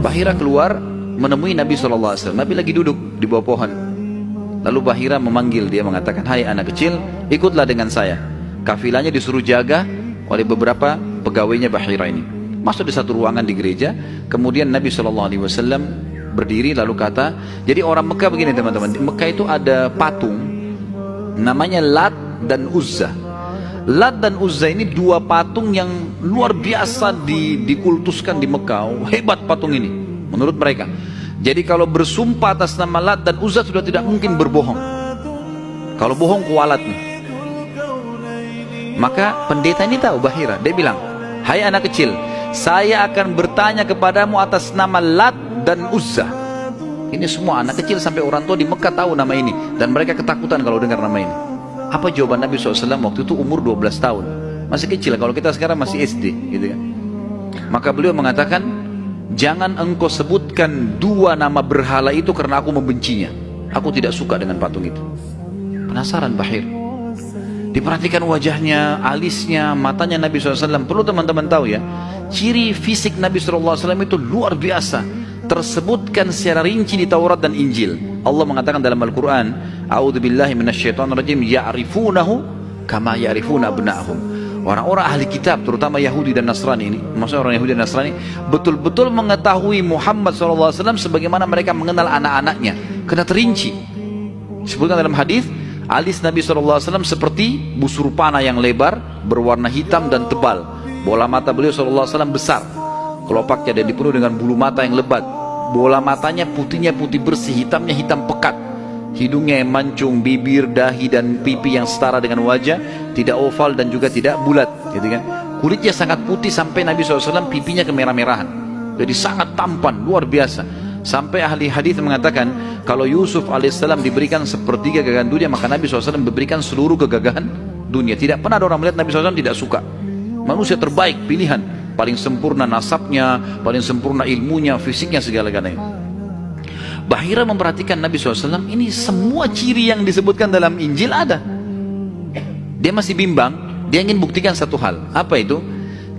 Bahira keluar menemui Nabi SAW. Nabi lagi duduk di bawah pohon. Lalu Bahira memanggil dia, mengatakan, "Hai anak kecil, ikutlah dengan saya." Kafilahnya disuruh jaga oleh beberapa pegawainya Bahira ini. Masuk di satu ruangan di gereja. Kemudian Nabi SAW berdiri lalu kata, jadi orang Mekah begini teman-teman, di Mekah itu ada patung namanya Lat dan Uzza. Lat dan Uzza ini dua patung yang luar biasa dikultuskan di Mekah. Hebat patung ini menurut mereka. Jadi kalau bersumpah atas nama Lat dan Uzza sudah tidak mungkin berbohong. Kalau bohong kualat nih. Maka pendeta ini tahu Bahira. Dia bilang, "Hai anak kecil, saya akan bertanya kepadamu atas nama Lat dan Uzza." Ini semua anak kecil sampai orang tua di Mekah tahu nama ini. Dan mereka ketakutan kalau dengar nama ini. Apa jawaban Nabi SAW waktu itu? Umur 12 tahun. Masih kecil, kalau kita sekarang masih SD gitu kan. Maka beliau mengatakan, "Jangan engkau sebutkan dua nama berhala itu karena aku membencinya. Aku tidak suka dengan patung itu." Penasaran Bahir. Diperhatikan wajahnya, alisnya, matanya Nabi SAW. Perlu teman-teman tahu ya, ciri fisik Nabi SAW itu luar biasa. Tersebutkan secara rinci di Taurat dan Injil. Allah mengatakan dalam Al-Quran, "A'udzubillahi minasyaitonirrajim, ya'rifunahu kama ya'rifuna abna'ahum." Orang-orang ahli kitab, terutama Yahudi dan Nasrani ini, maksudnya orang Yahudi dan Nasrani, betul-betul mengetahui Muhammad SAW sebagaimana mereka mengenal anak-anaknya. Kena terinci. Disebutkan dalam hadis, alis Nabi SAW seperti busur panah yang lebar, berwarna hitam dan tebal. Bola mata beliau SAW besar. Kelopaknya dan dipenuhi dengan bulu mata yang lebat. Bola matanya putihnya putih bersih, hitamnya hitam pekat. Hidungnya yang mancung, bibir, dahi dan pipi yang setara dengan wajah, tidak oval dan juga tidak bulat, gitu kan. Kulitnya sangat putih sampai Nabi SAW pipinya kemerah-merahan. Jadi sangat tampan, luar biasa. Sampai ahli hadis mengatakan, kalau Yusuf alaihissalam diberikan sepertiga gagahan dunia, maka Nabi SAW memberikan seluruh kegagahan dunia. Tidak pernah ada orang melihat Nabi SAW tidak suka. Manusia terbaik, pilihan, paling sempurna nasabnya, paling sempurna ilmunya, fisiknya, segala-galanya. Bahira memperhatikan Nabi SAW, ini semua ciri yang disebutkan dalam Injil ada. Dia masih bimbang, dia ingin buktikan satu hal. Apa itu?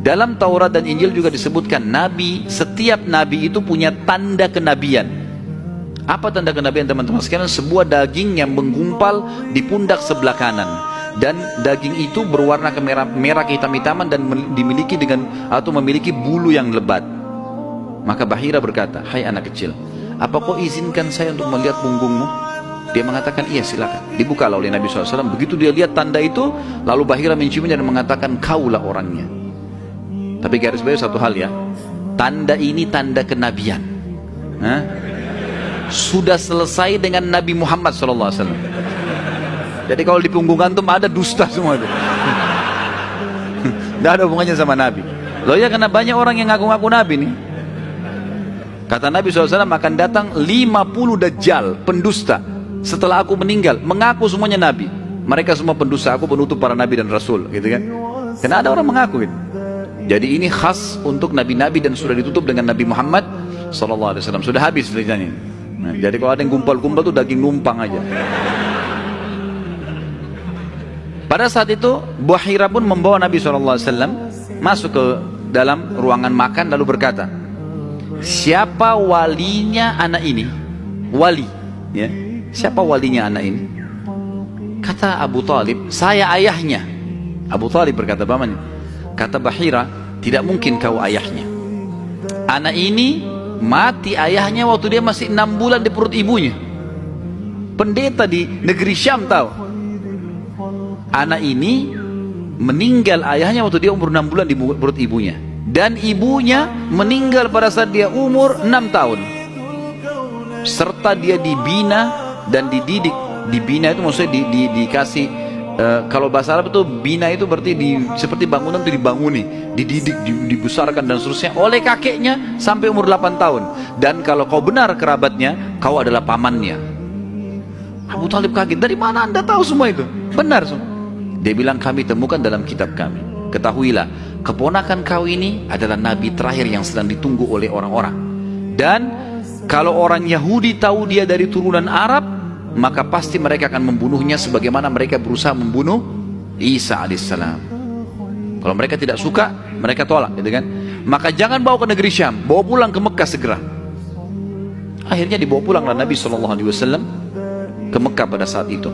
Dalam Taurat dan Injil juga disebutkan Nabi, setiap Nabi itu punya tanda kenabian. Apa tanda kenabian teman-teman sekalian? Sebuah daging yang menggumpal di pundak sebelah kanan. Dan daging itu berwarna merah kehitam-hitaman dan dimiliki atau memiliki bulu yang lebat. Maka Bahira berkata, "Hai anak kecil, apa kau izinkan saya untuk melihat punggungmu?" Dia mengatakan, "Iya silakan." Dibukalah oleh Nabi SAW. Begitu dia lihat tanda itu, lalu Bahira menciumnya dan mengatakan, "Kaulah orangnya." Tapi garis bawah satu hal ya, tanda ini tanda kenabian. Sudah selesai dengan Nabi Muhammad SAW. Jadi kalau di punggung antum ada dusta semua itu. Tidak ada hubungannya sama Nabi. Loh ya, karena banyak orang yang ngaku-ngaku Nabi nih. Kata Nabi SAW, akan datang 50 dajjal, pendusta, setelah aku meninggal, mengaku semuanya Nabi. Mereka semua pendusta, aku penutup para Nabi dan Rasul, gitu kan. Karena ada orang mengaku gitu. Jadi ini khas untuk Nabi-Nabi dan sudah ditutup dengan Nabi Muhammad SAW. Sudah habis ceritanya. Nah, jadi kalau ada yang gumpal-gumpal tuh daging numpang aja. Pada saat itu Bahira pun membawa Nabi SAW masuk ke dalam ruangan makan lalu berkata, "Siapa walinya anak ini?" Wali ya. Siapa walinya anak ini? Kata Abu Talib, "Saya ayahnya." Abu Talib berkata, "Paman." Kata Bahira, "Tidak mungkin kau ayahnya. Anak ini mati ayahnya waktu dia masih 6 bulan di perut ibunya." Pendeta di negeri Syam tahu. Anak ini meninggal ayahnya waktu dia umur 6 bulan di perut ibunya. Dan ibunya meninggal pada saat dia umur 6 tahun. Serta dia dibina dan dididik. Dibina itu maksudnya dikasih, kalau bahasa Arab itu bina itu berarti seperti bangunan itu dibanguni, dididik, dibesarkan dan seterusnya oleh kakeknya sampai umur 8 tahun. Dan kalau kau benar kerabatnya, kau adalah pamannya. Abu Talib kaget, "Dari mana anda tahu semua itu?" "Benar semua." Dia bilang, "Kami temukan dalam kitab kami. Ketahuilah, keponakan kau ini adalah nabi terakhir yang sedang ditunggu oleh orang-orang. Dan kalau orang Yahudi tahu dia dari turunan Arab, maka pasti mereka akan membunuhnya sebagaimana mereka berusaha membunuh Isa alaihissalam. Kalau mereka tidak suka, mereka tolak, gitu kan? maka jangan bawa ke negeri Syam, bawa pulang ke Mekah segera. Akhirnya dibawa pulanglah Nabi SAW ke Mekah pada saat itu.